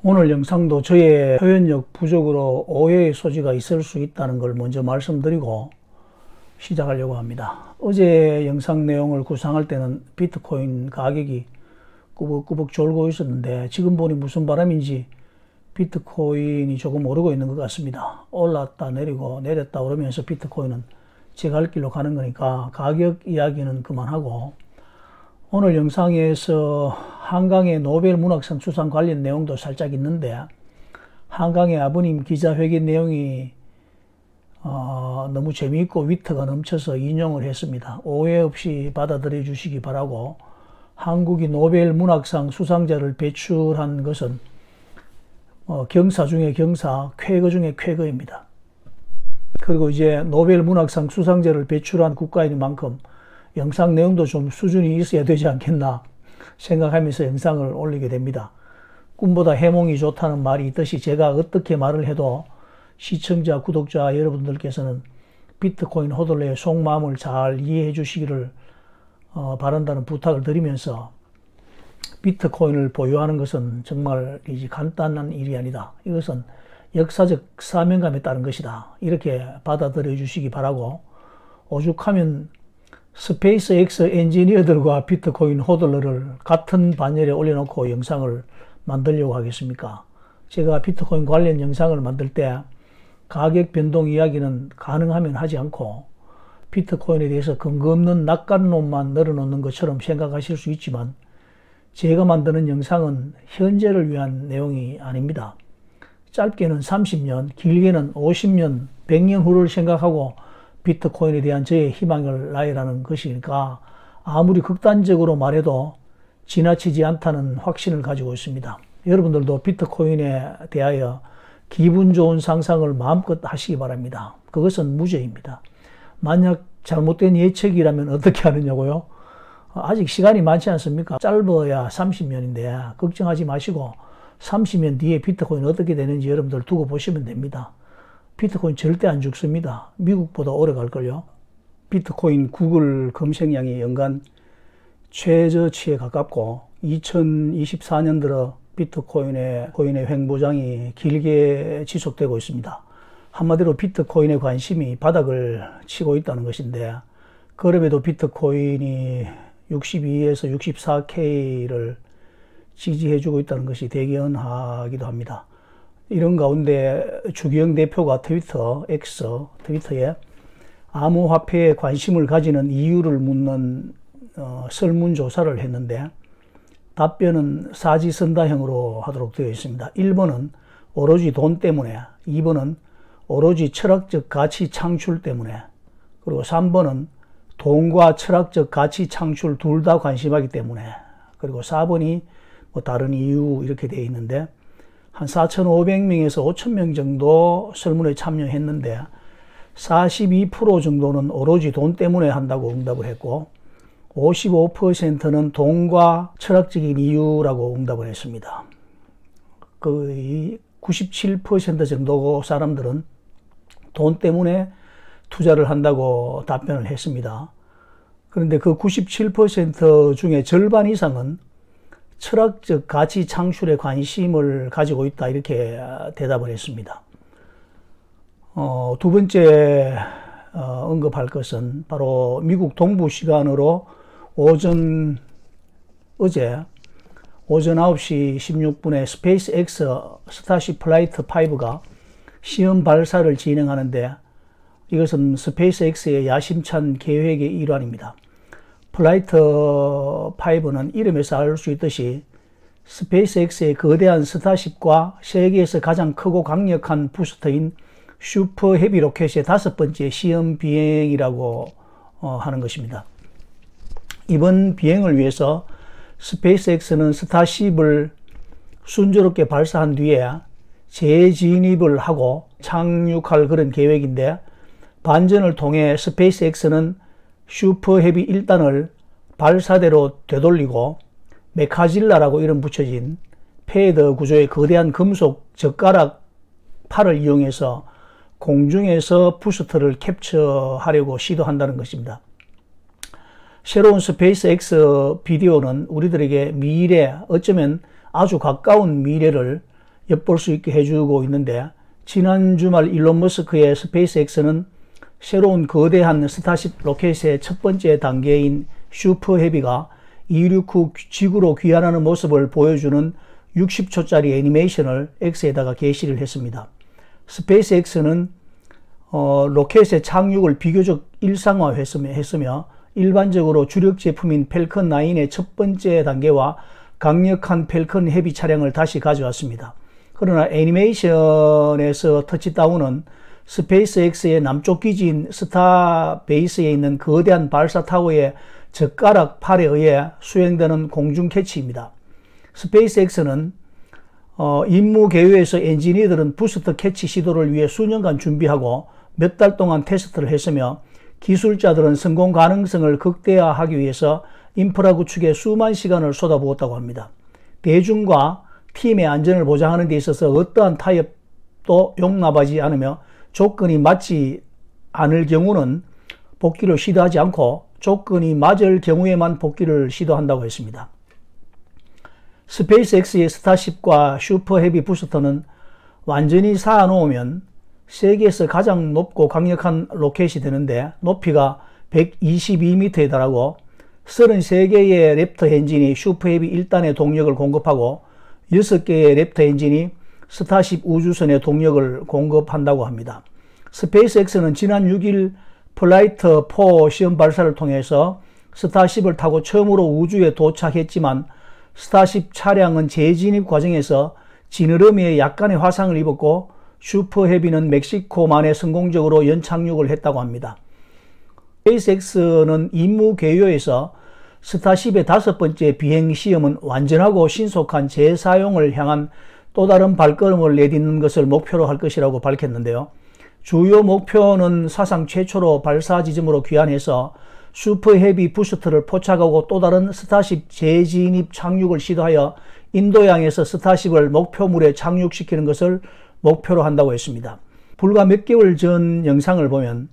오늘 영상도 저의 표현력 부족으로 오해의 소지가 있을 수 있다는 걸 먼저 말씀드리고 시작하려고 합니다. 어제 영상 내용을 구상할 때는 비트코인 가격이 꾸벅꾸벅 졸고 있었는데 지금 보니 무슨 바람인지 비트코인이 조금 오르고 있는 것 같습니다. 올랐다 내리고 내렸다 오르면서 비트코인은 제 갈 길로 가는 거니까 가격 이야기는 그만하고, 오늘 영상에서 한강의 노벨 문학상 수상 관련 내용도 살짝 있는데, 한강의 아버님 기자회견 내용이 너무 재미있고 위트가 넘쳐서 인용을 했습니다. 오해 없이 받아들여 주시기 바라고, 한국이 노벨 문학상 수상자를 배출한 것은 경사 중에 경사, 쾌거 중에 쾌거입니다. 그리고 이제 노벨 문학상 수상자를 배출한 국가인 만큼 영상 내용도 좀 수준이 있어야 되지 않겠나 생각하면서 영상을 올리게 됩니다. 꿈보다 해몽이 좋다는 말이 있듯이 제가 어떻게 말을 해도 시청자, 구독자 여러분들께서는 비트코인 호들레의 속마음을 잘 이해해 주시기를 바란다는 부탁을 드리면서, 비트코인을 보유하는 것은 정말 간단한 일이 아니다. 이것은 역사적 사명감에 따른 것이다. 이렇게 받아들여 주시기 바라고, 오죽하면 스페이스X 엔지니어들과 비트코인 호들러를 같은 반열에 올려놓고 영상을 만들려고 하겠습니까? 제가 비트코인 관련 영상을 만들 때 가격 변동 이야기는 가능하면 하지 않고 비트코인에 대해서 근거 없는 낙관론만 늘어놓는 것처럼 생각하실 수 있지만, 제가 만드는 영상은 현재를 위한 내용이 아닙니다. 짧게는 30년, 길게는 50년, 100년 후를 생각하고 비트코인에 대한 저의 희망을 나열하는 것이니까 아무리 극단적으로 말해도 지나치지 않다는 확신을 가지고 있습니다. 여러분들도 비트코인에 대하여 기분 좋은 상상을 마음껏 하시기 바랍니다. 그것은 무죄입니다. 만약 잘못된 예측이라면 어떻게 하느냐고요? 아직 시간이 많지 않습니까? 짧아야 30년인데 걱정하지 마시고 30년 뒤에 비트코인 어떻게 되는지 여러분들 두고 보시면 됩니다. 비트코인 절대 안 죽습니다. 미국보다 오래 갈걸요. 비트코인 구글 검색량이 연간 최저치에 가깝고, 2024년 들어 비트코인의 횡보장이 길게 지속되고 있습니다. 한마디로 비트코인의 관심이 바닥을 치고 있다는 것인데, 그럼에도 비트코인이 62에서 64K를 지지해주고 있다는 것이 대견하기도 합니다. 이런 가운데 주기영 대표가 트위터에 암호화폐에 관심을 가지는 이유를 묻는 설문조사를 했는데, 답변은 사지선다형으로 하도록 되어 있습니다. 1번은 오로지 돈 때문에, 2번은 오로지 철학적 가치 창출 때문에, 그리고 3번은 돈과 철학적 가치 창출 둘 다 관심하기 때문에, 그리고 4번이 다른 이유, 이렇게 되어 있는데, 한 4,500명에서 5,000명 정도 설문에 참여했는데 42% 정도는 오로지 돈 때문에 한다고 응답을 했고, 55%는 돈과 철학적인 이유라고 응답을 했습니다. 거의 97% 정도 사람들은 돈 때문에 투자를 한다고 답변을 했습니다. 그런데 그 97% 중에 절반 이상은 철학적 가치 창출에 관심을 가지고 있다, 이렇게 대답을 했습니다. 두 번째 언급할 것은 바로 미국 동부 시간으로 어제 오전 9시 16분에 스페이스X 스타쉽 플라이트 5가 시험 발사를 진행하는데, 이것은 스페이스X의 야심찬 계획의 일환입니다. 플라이트 5는 이름에서 알 수 있듯이 스페이스X의 거대한 스타쉽과 세계에서 가장 크고 강력한 부스터인 슈퍼 헤비 로켓의 5번째 시험 비행이라고 하는 것입니다. 이번 비행을 위해서 스페이스X는 스타쉽을 순조롭게 발사한 뒤에 재진입을 하고 착륙할 그런 계획인데, 반전을 통해 스페이스X는 슈퍼 헤비 1단을 발사대로 되돌리고 메카질라라고 이름 붙여진 패드 구조의 거대한 금속 젓가락 팔을 이용해서 공중에서 부스터를 캡처하려고 시도한다는 것입니다. 새로운 스페이스X 비디오는 우리들에게 미래, 어쩌면 아주 가까운 미래를 엿볼 수 있게 해주고 있는데, 지난 주말 일론 머스크의 스페이스X는 새로운 거대한 스타쉽 로켓의 첫 번째 단계인 슈퍼 헤비가 이륙 후 지구로 귀환하는 모습을 보여주는 60초짜리 애니메이션을 X에다가 게시를 했습니다. 스페이스X는 로켓의 착륙을 비교적 일상화했으며 일반적으로 주력 제품인 펠컨 9의 첫 번째 단계와 강력한 펠컨 헤비 차량을 다시 가져왔습니다. 그러나 애니메이션에서 터치다운은 스페이스X의 남쪽 기지인 스타베이스에 있는 거대한 발사 타워의 젓가락 팔에 의해 수행되는 공중 캐치입니다. 스페이스X는 임무 개요에서 엔지니어들은 부스터 캐치 시도를 위해 수년간 준비하고 몇 달 동안 테스트를 했으며, 기술자들은 성공 가능성을 극대화하기 위해서 인프라 구축에 수만 시간을 쏟아부었다고 합니다. 대중과 팀의 안전을 보장하는 데 있어서 어떠한 타협도 용납하지 않으며 조건이 맞지 않을 경우는 복귀를 시도하지 않고 조건이 맞을 경우에만 복귀를 시도한다고 했습니다. 스페이스X의 스타쉽과 슈퍼 헤비 부스터는 완전히 쌓아놓으면 세계에서 가장 높고 강력한 로켓이 되는데, 높이가 122m에 달하고 33개의 랩터 엔진이 슈퍼 헤비 1단의 동력을 공급하고 6개의 랩터 엔진이 스타쉽 우주선의 동력을 공급한다고 합니다. 스페이스X는 지난 6일 플라이트 4 시험 발사를 통해서 스타쉽을 타고 처음으로 우주에 도착했지만, 스타쉽 차량은 재진입 과정에서 지느러미에 약간의 화상을 입었고, 슈퍼 헤비는 멕시코만에 성공적으로 연착륙을 했다고 합니다. 스페이스X는 임무 개요에서 스타쉽의 5번째 비행 시험은 완전하고 신속한 재사용을 향한 또 다른 발걸음을 내딛는 것을 목표로 할 것이라고 밝혔는데요. 주요 목표는 사상 최초로 발사 지점으로 귀환해서 슈퍼 헤비 부스터를 포착하고 또 다른 스타쉽 재진입 착륙을 시도하여 인도양에서 스타쉽을 목표물에 착륙시키는 것을 목표로 한다고 했습니다. 불과 몇 개월 전 영상을 보면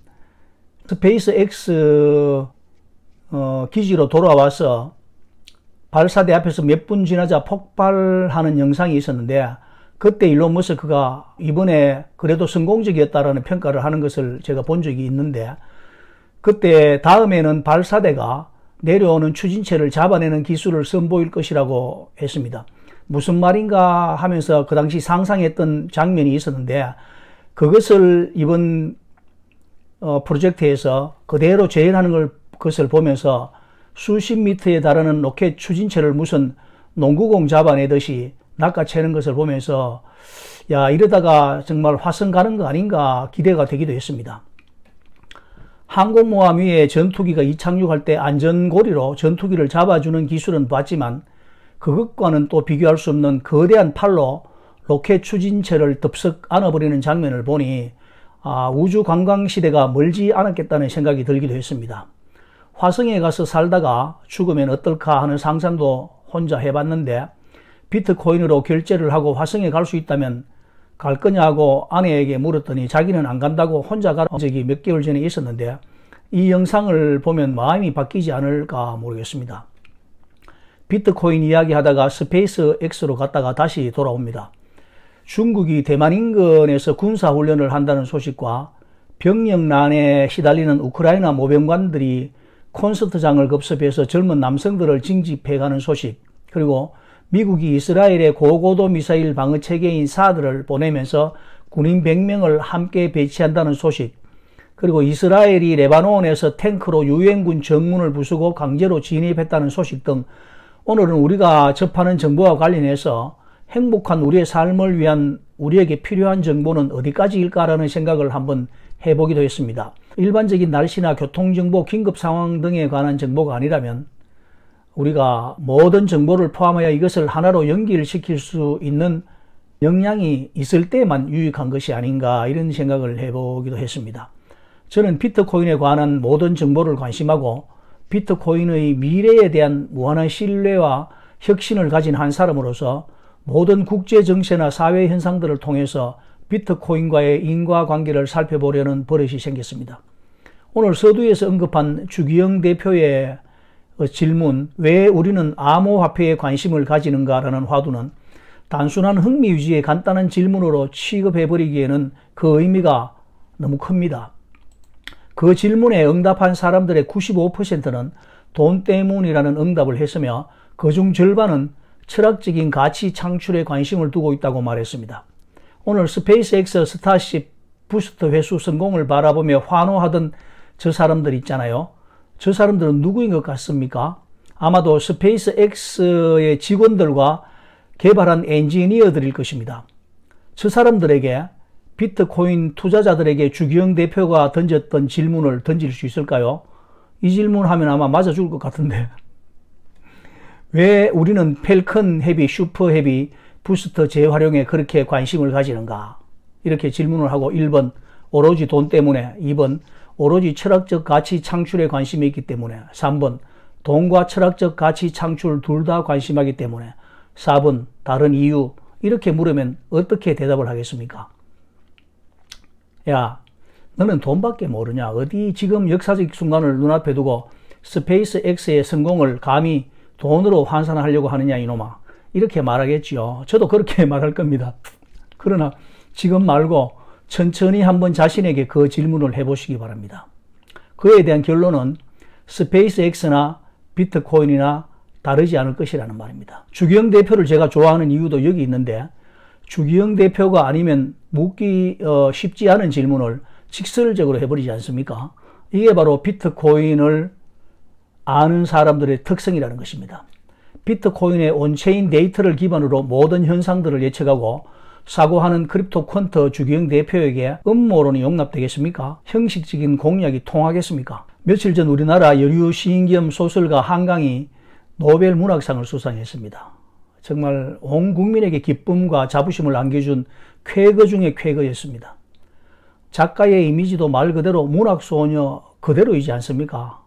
스페이스X 기지로 돌아와서 발사대 앞에서 몇 분 지나자 폭발하는 영상이 있었는데, 그때 일론 머스크가 이번에 그래도 성공적이었다라는 평가를 하는 것을 제가 본 적이 있는데, 그때 다음에는 발사대가 내려오는 추진체를 잡아내는 기술을 선보일 것이라고 했습니다. 무슨 말인가 하면서 그 당시 상상했던 장면이 있었는데, 그것을 이번 프로젝트에서 그대로 재현하는 것을 보면서 수십 미터에 달하는 로켓 추진체를 무슨 농구공 잡아내듯이 낚아채는 것을 보면서, 야, 이러다가 정말 화성 가는 거 아닌가 기대가 되기도 했습니다. 항공모함 위에 전투기가 이착륙할 때 안전고리로 전투기를 잡아주는 기술은 봤지만, 그것과는 또 비교할 수 없는 거대한 팔로 로켓 추진체를 덥석 안아버리는 장면을 보니 우주 관광 시대가 멀지 않았겠다는 생각이 들기도 했습니다. 화성에 가서 살다가 죽으면 어떨까 하는 상상도 혼자 해봤는데, 비트코인으로 결제를 하고 화성에 갈 수 있다면 갈 거냐고 아내에게 물었더니 자기는 안 간다고 혼자 가는 적이 몇 개월 전에 있었는데, 이 영상을 보면 마음이 바뀌지 않을까 모르겠습니다. 비트코인 이야기하다가 스페이스X로 갔다가 다시 돌아옵니다. 중국이 대만 인근에서 군사훈련을 한다는 소식과 병력난에 시달리는 우크라이나 모병관들이 콘서트장을 급습해서 젊은 남성들을 징집해가는 소식, 그리고 미국이 이스라엘의 고고도 미사일 방어 체계인 사드를 보내면서 군인 100명을 함께 배치한다는 소식, 그리고 이스라엘이 레바논에서 탱크로 유엔군 정문을 부수고 강제로 진입했다는 소식 등, 오늘은 우리가 접하는 정보와 관련해서 행복한 우리의 삶을 위한 우리에게 필요한 정보는 어디까지일까라는 생각을 한번 해보기도 했습니다. 일반적인 날씨나 교통정보, 긴급상황 등에 관한 정보가 아니라면 우리가 모든 정보를 포함하여 이것을 하나로 연결시킬 수 있는 역량이 있을 때만 유익한 것이 아닌가, 이런 생각을 해보기도 했습니다. 저는 비트코인에 관한 모든 정보를 관심하고 비트코인의 미래에 대한 무한한 신뢰와 혁신을 가진 한 사람으로서 모든 국제 정세나 사회 현상들을 통해서 비트코인과의 인과관계를 살펴보려는 버릇이 생겼습니다. 오늘 서두에서 언급한 주기영 대표의 질문, 왜 우리는 암호화폐에 관심을 가지는가라는 화두는 단순한 흥미 위주의 간단한 질문으로 취급해버리기에는 그 의미가 너무 큽니다. 그 질문에 응답한 사람들의 95%는 돈 때문이라는 응답을 했으며 그중 절반은 철학적인 가치 창출에 관심을 두고 있다고 말했습니다. 오늘 스페이스X 스타쉽 부스터 회수 성공을 바라보며 환호하던 저 사람들 있잖아요. 저 사람들은 누구인 것 같습니까? 아마도 스페이스X의 직원들과 개발한 엔지니어들일 것입니다. 저 사람들에게 비트코인 투자자들에게 주기영 대표가 던졌던 질문을 던질 수 있을까요? 이 질문하면 아마 맞아 죽을 것 같은데. 왜 우리는 펠컨 헤비, 슈퍼 헤비 부스터 재활용에 그렇게 관심을 가지는가? 이렇게 질문을 하고 1번 오로지 돈 때문에, 2번 오로지 철학적 가치 창출에 관심이 있기 때문에, 3번 돈과 철학적 가치 창출 둘 다 관심하기 때문에, 4번 다른 이유. 이렇게 물으면 어떻게 대답을 하겠습니까? 야, 너는 돈밖에 모르냐? 어디 지금 역사적 순간을 눈앞에 두고 스페이스X의 성공을 감히 돈으로 환산하려고 하느냐 이놈아. 이렇게 말하겠지요. 저도 그렇게 말할 겁니다. 그러나 지금 말고 천천히 한번 자신에게 그 질문을 해보시기 바랍니다. 그에 대한 결론은 스페이스X나 비트코인이나 다르지 않을 것이라는 말입니다. 주기영 대표를 제가 좋아하는 이유도 여기 있는데, 주기영 대표가 아니면 묻기 쉽지 않은 질문을 직설적으로 해버리지 않습니까? 이게 바로 비트코인을 아는 사람들의 특성이라는 것입니다. 비트코인의 온체인 데이터를 기반으로 모든 현상들을 예측하고 사고하는 크립토 퀀터 주기영 대표에게 음모론이 용납되겠습니까? 형식적인 공약이 통하겠습니까? 며칠 전 우리나라 여류 시인 겸 소설가 한강이 노벨 문학상을 수상했습니다. 정말 온 국민에게 기쁨과 자부심을 안겨준 쾌거 중의 쾌거였습니다. 작가의 이미지도 말 그대로 문학소녀 그대로이지 않습니까?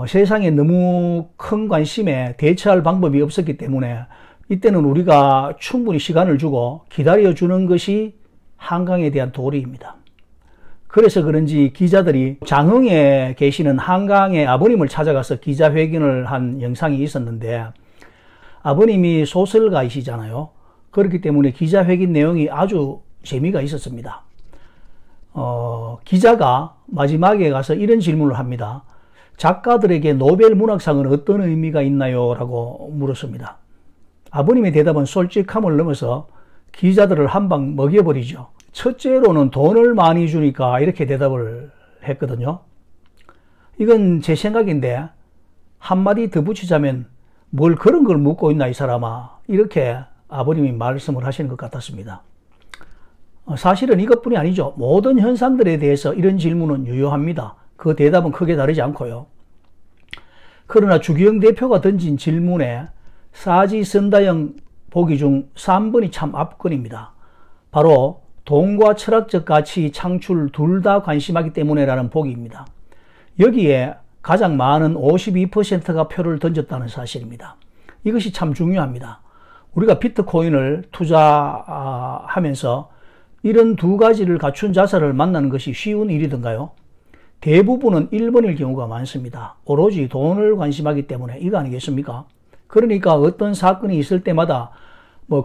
세상에 너무 큰 관심에 대처할 방법이 없었기 때문에 이때는 우리가 충분히 시간을 주고 기다려주는 것이 한강에 대한 도리입니다. 그래서 그런지 기자들이 장흥에 계시는 한강의 아버님을 찾아가서 기자회견을 한 영상이 있었는데, 아버님이 소설가이시잖아요. 그렇기 때문에 기자회견 내용이 아주 재미가 있었습니다. 기자가 마지막에 가서 이런 질문을 합니다. 작가들에게 노벨 문학상은 어떤 의미가 있나요? 라고 물었습니다. 아버님의 대답은 솔직함을 넘어서 기자들을 한 방 먹여버리죠. 첫째로는 돈을 많이 주니까 이렇게 대답을 했거든요. 이건 제 생각인데 한마디 더 붙이자면 뭘 그런 걸 묻고 있나 이 사람아, 이렇게 아버님이 말씀을 하시는 것 같았습니다. 사실은 이것뿐이 아니죠. 모든 현상들에 대해서 이런 질문은 유효합니다. 그 대답은 크게 다르지 않고요. 그러나 주기영 대표가 던진 질문에 사지선다형 보기 중 3번이 참 압권입니다. 바로 돈과 철학적 가치 창출 둘 다 관심하기 때문에라는 보기입니다. 여기에 가장 많은 52%가 표를 던졌다는 사실입니다. 이것이 참 중요합니다. 우리가 비트코인을 투자하면서 이런 두 가지를 갖춘 자산을 만나는 것이 쉬운 일이던가요? 대부분은 1번일 경우가 많습니다. 오로지 돈을 관심하기 때문에 이거 아니겠습니까? 그러니까 어떤 사건이 있을 때마다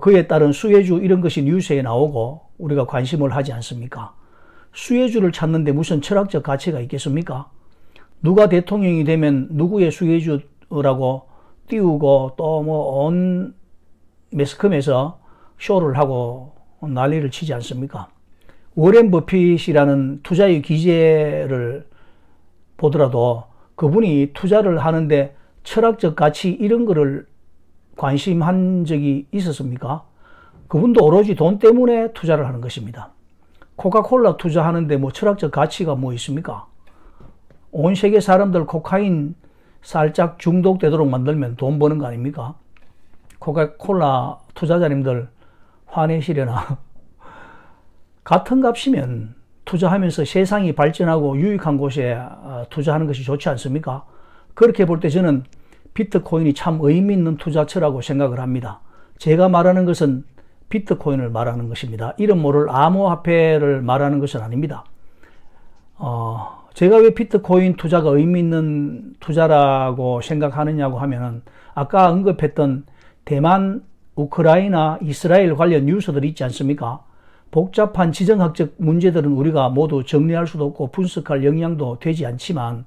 그에 따른 수혜주 이런 것이 뉴스에 나오고 우리가 관심을 하지 않습니까? 수혜주를 찾는데 무슨 철학적 가치가 있겠습니까? 누가 대통령이 되면 누구의 수혜주라고 띄우고 또 온 매스컴에서 쇼를 하고 난리를 치지 않습니까? 워렌 버핏이라는 투자의 기재를 보더라도 그분이 투자를 하는데 철학적 가치 이런 거를 관심한 적이 있었습니까? 그분도 오로지 돈 때문에 투자를 하는 것입니다. 코카콜라 투자하는데 철학적 가치가 있습니까? 온 세계 사람들 코카인 살짝 중독되도록 만들면 돈 버는 거 아닙니까? 코카콜라 투자자님들 화내시려나? 같은 값이면 투자하면서 세상이 발전하고 유익한 곳에 투자하는 것이 좋지 않습니까? 그렇게 볼 때 저는 비트코인이 참 의미 있는 투자처라고 생각을 합니다. 제가 말하는 것은 비트코인을 말하는 것입니다. 이름 모를 암호화폐를 말하는 것은 아닙니다. 제가 왜 비트코인 투자가 의미 있는 투자라고 생각하느냐고 하면은 아까 언급했던 대만 우크라이나, 이스라엘 관련 뉴스들이 있지 않습니까? 복잡한 지정학적 문제들은 우리가 모두 정리할 수도 없고 분석할 역량도 되지 않지만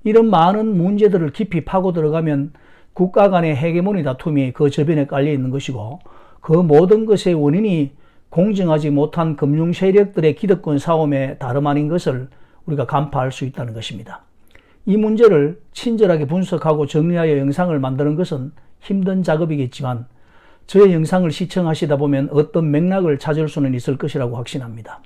이런 많은 문제들을 깊이 파고 들어가면 국가 간의 헤게모니 다툼이 그 저변에 깔려 있는 것이고 그 모든 것의 원인이 공정하지 못한 금융 세력들의 기득권 싸움에 다름 아닌 것을 우리가 간파할 수 있다는 것입니다. 이 문제를 친절하게 분석하고 정리하여 영상을 만드는 것은 힘든 작업이겠지만 저의 영상을 시청하시다 보면 어떤 맥락을 찾을 수는 있을 것이라고 확신합니다.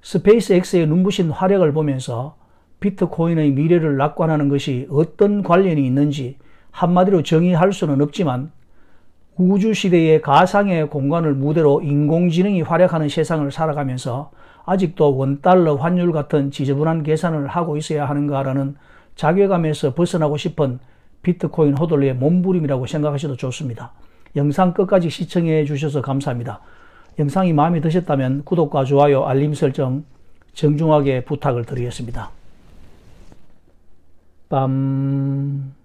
스페이스X의 눈부신 활약을 보면서 비트코인의 미래를 낙관하는 것이 어떤 관련이 있는지 한마디로 정의할 수는 없지만 우주시대의 가상의 공간을 무대로 인공지능이 활약하는 세상을 살아가면서 아직도 원달러 환율 같은 지저분한 계산을 하고 있어야 하는가라는 자괴감에서 벗어나고 싶은 비트코인 호들의 몸부림이라고 생각하셔도 좋습니다. 영상 끝까지 시청해 주셔서 감사합니다. 영상이 마음에 드셨다면 구독과 좋아요, 알림 설정 정중하게 부탁을 드리겠습니다. 빰.